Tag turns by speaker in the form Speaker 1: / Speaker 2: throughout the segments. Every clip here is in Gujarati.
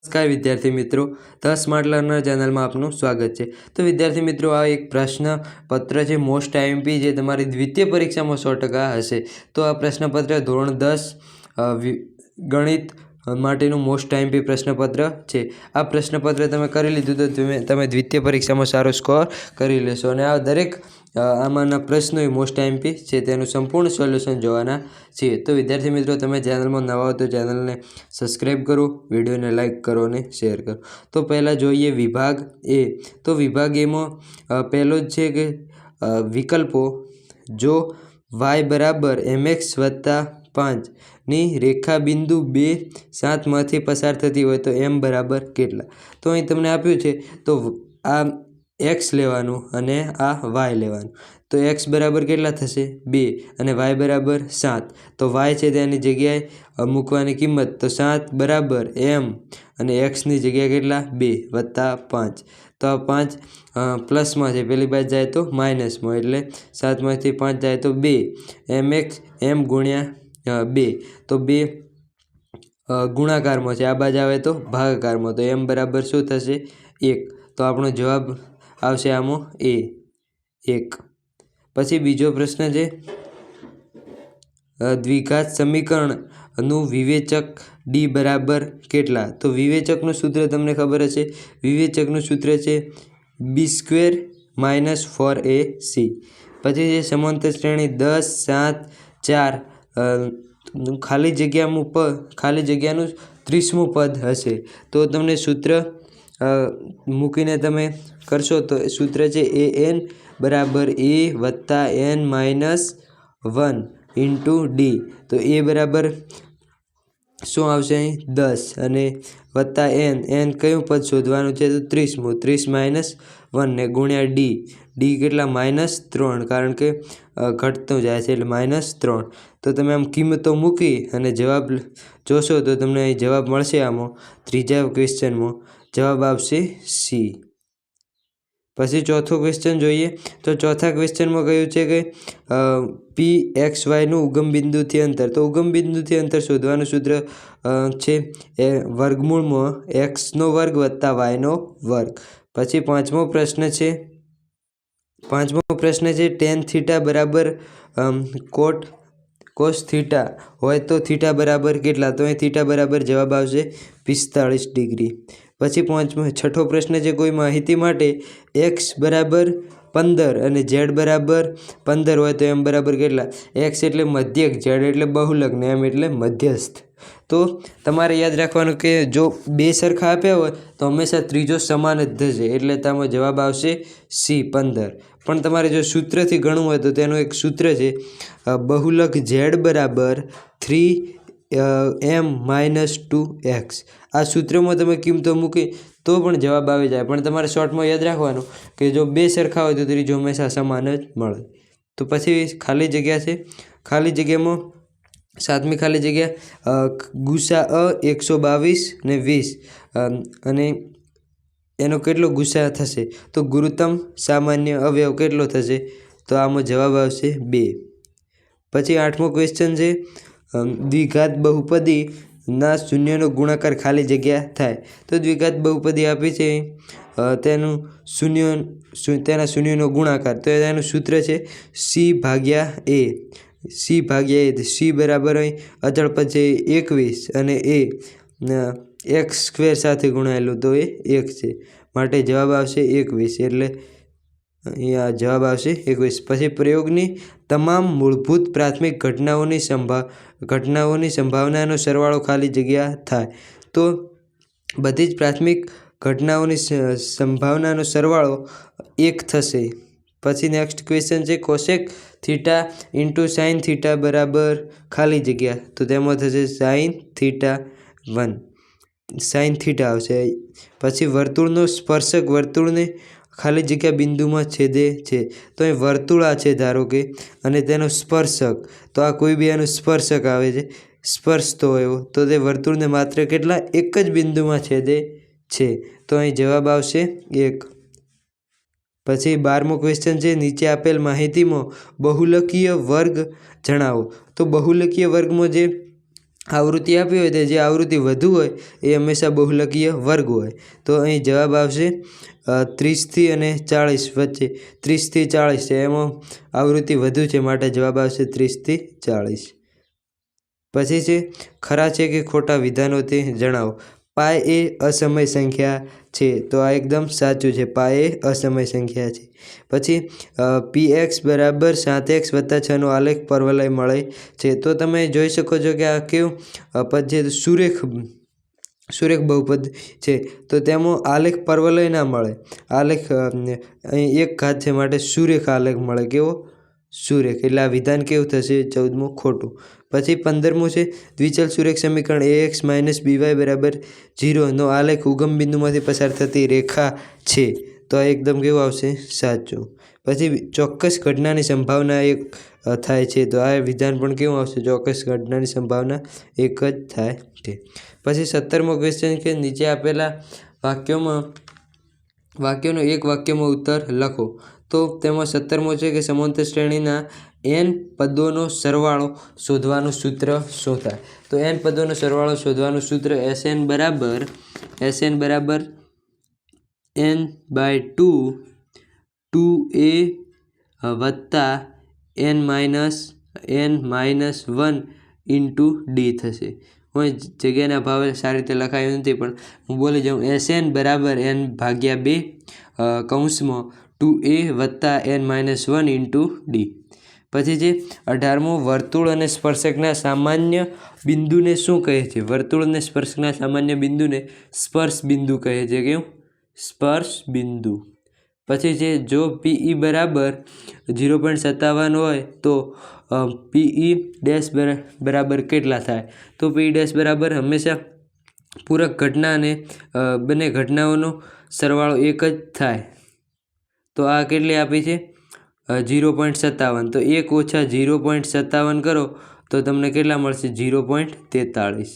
Speaker 1: नमस्कार विद्यार्थी मित्रों, द स्मार्ट लर्नर चैनल में आपનું સ્વાગત છે। તો વિદ્યાર્થી મિત્રો, આ એક પ્રશ્નપત્ર છે મોસ્ટ આઈએમપી જે તમારી દ્વિતીય પરીક્ષામાં 100% હશે। તો આ પ્રશ્નપત્ર ધોરણ 10 ગણિત માટેનું મોસ્ટ આઈએમપી પ્રશ્નપત્ર છે। આ પ્રશ્નપત્ર તમે કરી લીધું તો તમે દ્વિતીય પરીક્ષામાં સારો સ્કોર કરી લેશો અને આ દરેક આમાંના પ્રશ્નો એ મોસ્ટ આઈએમપી છે તેનું સંપૂર્ણ સોલ્યુશન જોવાના છીએ। તો વિદ્યાર્થી મિત્રો, તમે ચેનલમાં નવા હો તો ચેનલને સબસ્ક્રાઈબ કરો, વિડીયોને લાઇક કરો અને શેર કરો। તો પહેલાં જોઈએ વિભાગ એ। તો વિભાગ એમાં પહેલો જ છે કે વિકલ્પો જો y બરાબર mx વત્તા 5 ની રેખા બિંદુ 2, 7 માંથી પસાર થતી હોય તો m બરાબર કેટલા। તો અહીં તમને આપ્યું છે તો આ x લેવાનું અને આ y લેવાનું। તો x બરાબર કેટલા થશે 2 અને y બરાબર 7। તો y છે તેની જગ્યાએ મૂકવાની કિંમત તો 7 બરાબર m અને xની જગ્યાએ કેટલા 2 વત્તા 5। તો આ 5 પ્લસમાં છે, પેલી બાજુ જાય તો માઇનસમાં, એટલે 7માંથી 5 જાય તો 2 mx m ગુણ્યા 2। તો 2 ગુણાકારમાં છે, આ બાજુ આવે તો ભાગાકારમાં, તો m બરાબર શું થશે 1। તો આપણો જવાબ આવશે આમાં એ 1। પછી બીજો પ્રશ્ન છે દ્વિઘાત સમીકરણનું વિવેચક d બરાબર કેટલા। તો વિવેચકનું સૂત્ર તમને ખબર હશે, વિવેચકનું સૂત્ર છે b² - 4ac। પછી છે સમાંતર શ્રેણી 10, 7, 4 ખાલી જગ્યાનું 30મું પદ હશે। તો તમને સૂત્ર મૂકીને તમે કરશો તો સૂત્ર છે an બરાબર a વત્તા n માઇનસ 1 ઇન્ટુ ડી। તો a બરાબર શું આવશે અહીં 10 અને વત્તા n કયું પદ શોધવાનું છે તો 30મું, 30 માઇનસ 1 ને ગુણ્યા ડી કેટલા -3, કારણ કે ઘટતું જાય છે એટલે -3। તો તમે આમ કિંમતો મૂકી અને જવાબ જોશો તો તમને અહીં જવાબ મળશે। આમાં ત્રીજા ક્વેશ્ચનમાં જવાબ આવશે સી। પછી ચોથો ક્વેશ્ચન જોઈએ તો ચોથા ક્વેશ્ચનમાં કહ્યું છે કે pxyનું ઉગમ બિંદુથી અંતર। તો ઉગમ બિંદુથી અંતર શોધવાનું સૂત્ર છે એ વર્ગમૂળમાં x² વત્તા y²। પછી પાંચમો પ્રશ્ન છે tan થીટા બરાબર cos થીટા હોય તો થીટા બરાબર કેટલા। તો અહીં થીટા બરાબર જવાબ આવશે 45 ડિગ્રી। પછી છઠ્ઠો પ્રશ્ન છે કોઈ માહિતી માટે x બરાબર 15 અને z બરાબર 15 હોય તો m બરાબર કેટલા। x એટલે મધ્યક, z એટલે બહુલક ને m એટલે મધ્યસ્થ। તો તમારે યાદ રાખવાનું કે જો બે સરખા આપ્યા હોય તો હંમેશા ત્રીજો સમાન જ થશે, એટલે તેમાં જવાબ આવશે સી 15। પણ તમારે જો સૂત્રથી ગણવું હોય તો તેનું એક સૂત્ર છે બહુલક z બરાબર 3m - 2x। આ સૂત્રમાં તમે કિંમતો મૂકી તો પણ જવાબ આવી જાય, પણ તમારે શોર્ટમાં યાદ રાખવાનું કે જો બે સરખા હોય તો ત્રીજો હંમેશા સમાન જ મળે। તો પછી ખાલી જગ્યા છે, ખાલી જગ્યામાં સાતમી ખાલી જગ્યા ગુસા 122 ને 20 અને એનો કેટલો ગુસા થશે તો ગુરુત્તમ સામાન્ય અવયવ કેટલો થશે તો આમાં જવાબ આવશે 2। પછી આઠમો ક્વેશ્ચન છે દ્વિઘાત બહુપદીના શૂન્યનો ગુણાકાર ખાલી જગ્યા થાય। તો દ્વિઘાત બહુપદી આપી છે તેના શૂન્યનો ગુણાકાર, તો એનું સૂત્ર છે c ભાગ્યા a। c બરાબર અહીં અચળ પદ છે 21 અને a x² સાથે ગુણાયેલું તો એ 1 છે, માટે જવાબ આવશે 21, એટલે અહીંયા જવાબ આવશે 21। પછી પ્રયોગની તમામ મૂળભૂત પ્રાથમિક ઘટનાઓની સંભાવનાનો સરવાળો ખાલી જગ્યા થાય। તો બધી જ પ્રાથમિક ઘટનાઓની સંભાવનાનો સરવાળો 1 થશે। પછી નેક્સ્ટ ક્વેશ્ચન છે cosec theta into sine theta બરાબર ખાલી જગ્યા, તો તેમાં થશે સાઇન થીટા 1, સાઇન થીટા આવશે। પછી વર્તુળનો સ્પર્શક વર્તુળને ખાલી જગ્યા બિંદુમાં છેદે છે। તો અહીં વર્તુળ આ છે ધારો કે, અને તેનો સ્પર્શક તો આ કોઈ બી આનો સ્પર્શક આવે છે, સ્પર્શતો હોય તો તે વર્તુળને માત્ર કેટલા એક જ બિંદુમાં છેદે છે, તો અહીં જવાબ આવશે 1। પછી 12મો ક્વેશ્ચન છે નીચે આપેલ માહિતીમાં બહુલકીય વર્ગ જણાવો। તો બહુલકીય વર્ગમાં જે આવૃત્તિ આપી હોય તો જે આવૃત્તિ વધુ હોય એ હંમેશા બહુલકીય વર્ગ હોય. તો અહીં જવાબ આવશે 30 અને 40 વચ્ચે 30 થી 40 છે, એમાં આવૃત્તિ વધુ છે માટે જવાબ આવશે 30 થી 40. પછી છે ખરા છે કે ખોટા વિધાનો તે જણાવો. પાય એ અસમય સંખ્યા છે, તો આ એકદમ સાચું છે. પાય એ અસમય સંખ્યા છે. પછી px બરાબર 7x વત્તા 6નો આલેખ પરવલય મળે છે. તો તમે જોઈ શકો છો કે આ કેવું પદ છે, સુરેખ બહુપદ છે. તો તેમાં આલેખ પરવલય ના મળે, આલેખ અહીં એક ઘાત છે માટે સુરેખ આલેખ મળે. કેવો? સુરેખ. એટલે આ વિધાન કેવું થશે? 14મું ખોટું. પછી 15મું છે દ્વિચલ સુરેખ સમીકરણ ax - by બરાબર 0નો આલેખ ઉગમ બિંદુમાંથી પસાર થતી રેખા છે. તો આ એકદમ કેવું આવશે? સાચું. પછી ચોક્કસ ઘટનાની સંભાવના એક થાય છે. તો આ વિધાન પણ કેવું આવશે? ચોક્કસ ઘટનાની સંભાવના એક જ થાય છે. પછી 17મો ક્વેશ્ચન કે નીચે આપેલા વાક્યોનો એક વાક્યમાં ઉત્તર લખો. તો તેમાં 17મો છે કે સમાંતર શ્રેણીના n પદોનો સરવાળો શોધવાનું સૂત્ર શું થાય? તો n પદોનો સરવાળો શોધવાનું સૂત્ર Sn બરાબર n/2 2a વત્તા n-1 × d થશે. હું જગ્યાના ભાવે સારી રીતે લખાયું નથી, પણ હું બોલી જાઉં. Sn બરાબર n/2 કૌંસમાં 2a વત્તા n-1 × d. પછી છે 18મો વર્તુળ અને સ્પર્શકના સામાન્ય બિંદુને શું કહે છે? વર્તુળ અને સ્પર્શકના સામાન્ય બિંદુને સ્પર્શ બિંદુ કહે છે. કેવું? સ્પર્શ બિંદુ. પછી છે જો PE બરાબર 0.57 હોય તો PE ડેશ બરાબર કેટલા થાય? તો PE ડેશ બરાબર હંમેશા પૂરક ઘટના અને બંને ઘટનાઓનો સરવાળો એક જ થાય. તો આ કેટલી આપી છે? 0.57. તો 1 ઓછા 0.57 કરો તો તમને કેટલા મળશે? 0.43.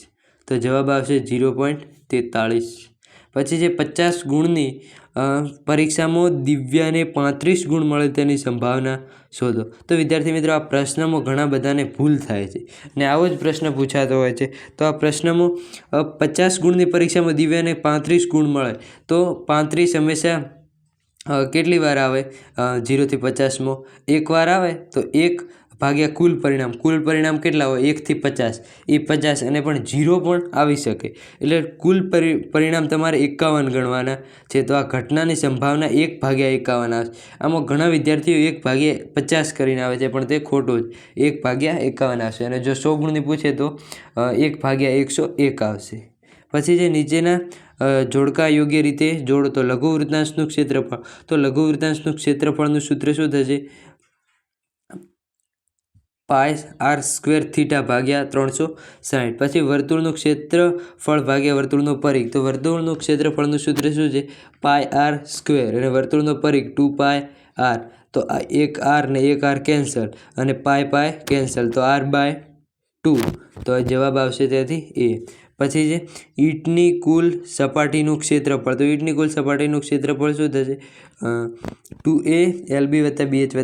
Speaker 1: તો જવાબ આવશે 0.43. પછી જે 50 ગુણની પરીક્ષામાં દિવ્યાને 35 ગુણ મળે તેની સંભાવના શોધો. તો વિદ્યાર્થી મિત્રો, આ પ્રશ્નમાં ઘણા બધાને ભૂલ થાય છે અને આવો જ પ્રશ્ન પૂછાતો હોય છે. તો આ પ્રશ્નમાં 50 ગુણની પરીક્ષામાં દિવ્યાને 35 ગુણ મળે તો 35 હંમેશા કેટલી વાર આવે? 0 થી 50માં એક વાર આવે. તો 1 ભાગ્યા કુલ પરિણામ કેટલા હોય? 1 થી 50 એ 50, અને પણ 0 પણ આવી શકે. એટલે કુલ પરિણામ તમારે 51 ગણવાના છે. તો આ ઘટનાની સંભાવના 1/51 આવે. આમાં ઘણા વિદ્યાર્થીઓ 1/50 કરીને આવે છે, પણ તે ખોટું જ. 1/51 આવશે. અને જો 100 ગુણની પૂછે તો 1/101 આવશે. પછી જે નીચેના જોડકા યોગ્ય રીતે જોડો. તો લઘુ વૃત્તાંશનું ક્ષેત્રફળ. તો લઘુ વૃત્તાંશનું ક્ષેત્રફળનું સૂત્ર શું થશે? πr² θ ભાગ્યા 360. પછી વર્તુળનું ક્ષેત્રફળ ભાગ્યા વર્તુળનો પરિઘ. તો વર્તુળનું ક્ષેત્રફળનું સૂત્ર શું છે? πr². અને વર્તુળનો પરિઘ 2πr. તો આ એક r ને એક r કેન્સલ, અને પાય કેન્સલ. તો r/2. તો જવાબ આવશે ત્યાંથી A. પછી છે ઈંટની કુલ સપાટીનું ક્ષેત્રફળ. તો ઈંટની કુલ સપાટીનું ક્ષેત્રફળ શું થશે? 2a LB + BH +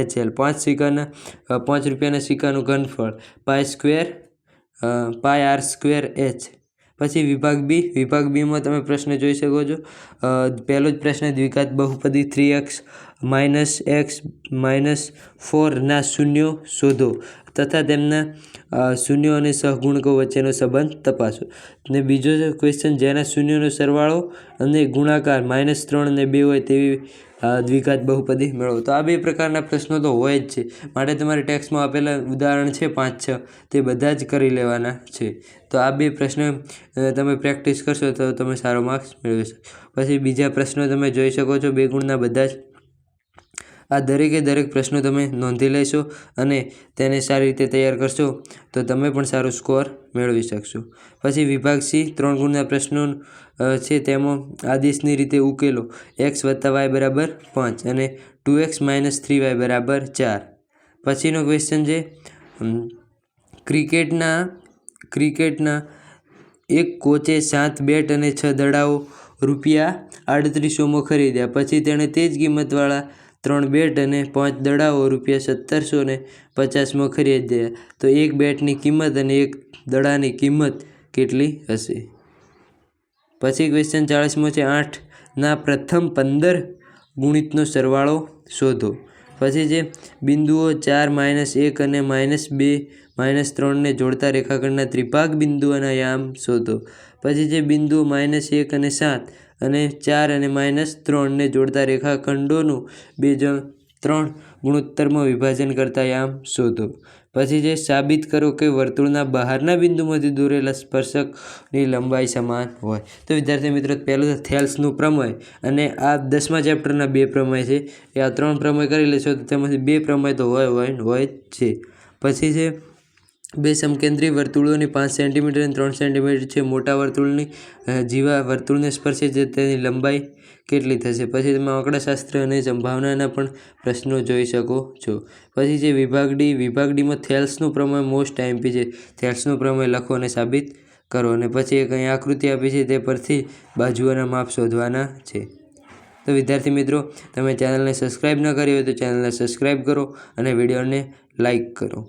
Speaker 1: HL. 5 રૂપિયાના સિક્કાનું ઘનફળ πr²h. પછી વિભાગ બીમાં તમે પ્રશ્ન જોઈ શકો છો. પહેલો જ પ્રશ્ન, દ્વિઘાત બહુપદી 3x - x - 4 ના શૂન્યો શોધો તથા તેમના શૂન્યો અને સહગુણકો વચ્ચેનો સંબંધ તપાસો. અને બીજો ક્વેશ્ચન, જેના શૂન્યોનો સરવાળો અને ગુણાકાર -3 અને 2 હોય તેવી દ્વિઘાત બહુપદી મેળવો. તો આ બે પ્રકારના પ્રશ્નો તો હોય જ છે, માટે તમારે ટેક્સ્ટમાં આપેલા ઉદાહરણ છે 5-6 તે બધા જ કરી લેવાના છે. તો આ બે પ્રશ્ન તમે પ્રેક્ટિસ કરશો તો તમે સારો માર્ક્સ મેળવી શકો. પછી બીજા પ્રશ્નો તમે જોઈ શકો છો, 2 ગુણના બધા જ. આ દરેકે દરેક પ્રશ્નો તમે નોંધી લેશો અને તેને સારી રીતે તૈયાર કરશો તો તમે પણ સારો સ્કોર મેળવી શકશો. પછી વિભાગ C 3 ગુણના પ્રશ્નો છે, તેમાં આદેશની રીતે ઉકેલો. x + y = 5 અને 2x - 3y = 4. પછીનો ક્વેશ્ચન છે, ક્રિકેટના એક કોચે 7 બેટ અને 6 દડાઓ રૂપિયા 3800માં ખરીદ્યા. પછી તેણે તે જ કિંમતવાળા 3 બેટ અને 5 દડાઓ ₹1750 ખરીદ્યા તો એક બેટની કિંમત અને એક દડાની કિંમત કેટલી હશે? પછી ક્વેશ્ચન 40મો છે 8ના પ્રથમ 15 ગુણિતનો સરવાળો શોધો. પછી છે બિંદુઓ 4, -1 અને -2, -3ને જોડતા રેખાખંડના ત્રિભાગ બિંદુઓના યામ શોધો. પછી છે બિંદુઓ -1 અને 7 અને 4 અને -3ને જોડતા રેખાખંડોનું 2:3 ગુણોત્તરમાં વિભાજન કરતા યામ શોધો. પછી છે સાબિત કરો કે વર્તુળના બહારના બિંદુમાંથી દોરેલા સ્પર્શકની લંબાઈ સમાન હોય. તો વિદ્યાર્થી મિત્રો પહેલું છે થેલ્સનું પ્રમેય અને આ 10મા ચેપ્ટરના 2 પ્રમેય છે. એ આ 3 પ્રમેય કરી લેશો તો તેમાંથી 2 પ્રમેય તો હોય જ છે. પછી છે 2 સમકેન્દ્રી વર્તુળોની 5 સેન્ટીમીટર અને 3 સેન્ટીમીટર છે. મોટા વર્તુળની જેવા વર્તુળને સ્પર્શે છે તેની લંબાઈ કેટલી થશે? પછી તમે આંકડાશાસ્ત્ર અને સંભાવનાના પણ પ્રશ્નો જોઈ શકો છો. પછી છે વિભાગ ડી. વિભાગ ડીમાં થેલ્સનું પ્રમેય મોસ્ટ આઈએમપી છે. થેલ્સનું પ્રમેય લખો અને સાબિત કરો. અને પછી એક અહીં આકૃતિ આપી છે તે પરથી બાજુઓના માપ શોધવાના છે. તો વિદ્યાર્થી મિત્રો તમે ચેનલને સબસ્ક્રાઈબ ન કરી હોય તો ચેનલને સબસ્ક્રાઈબ કરો અને વિડીયોને લાઈક કરો.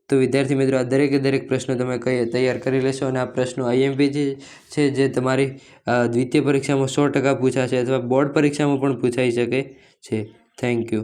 Speaker 1: તો વિદ્યાર્થી મિત્રો આ દરેક પ્રશ્નો તમે તૈયાર કરી લેશો અને આ પ્રશ્નો આઈએમપી છે જે તમારી દ્વિતીય પરીક્ષામાં 100% પૂછાશે અથવા બોર્ડ પરીક્ષામાં પણ પૂછાઈ શકે છે. Thank you.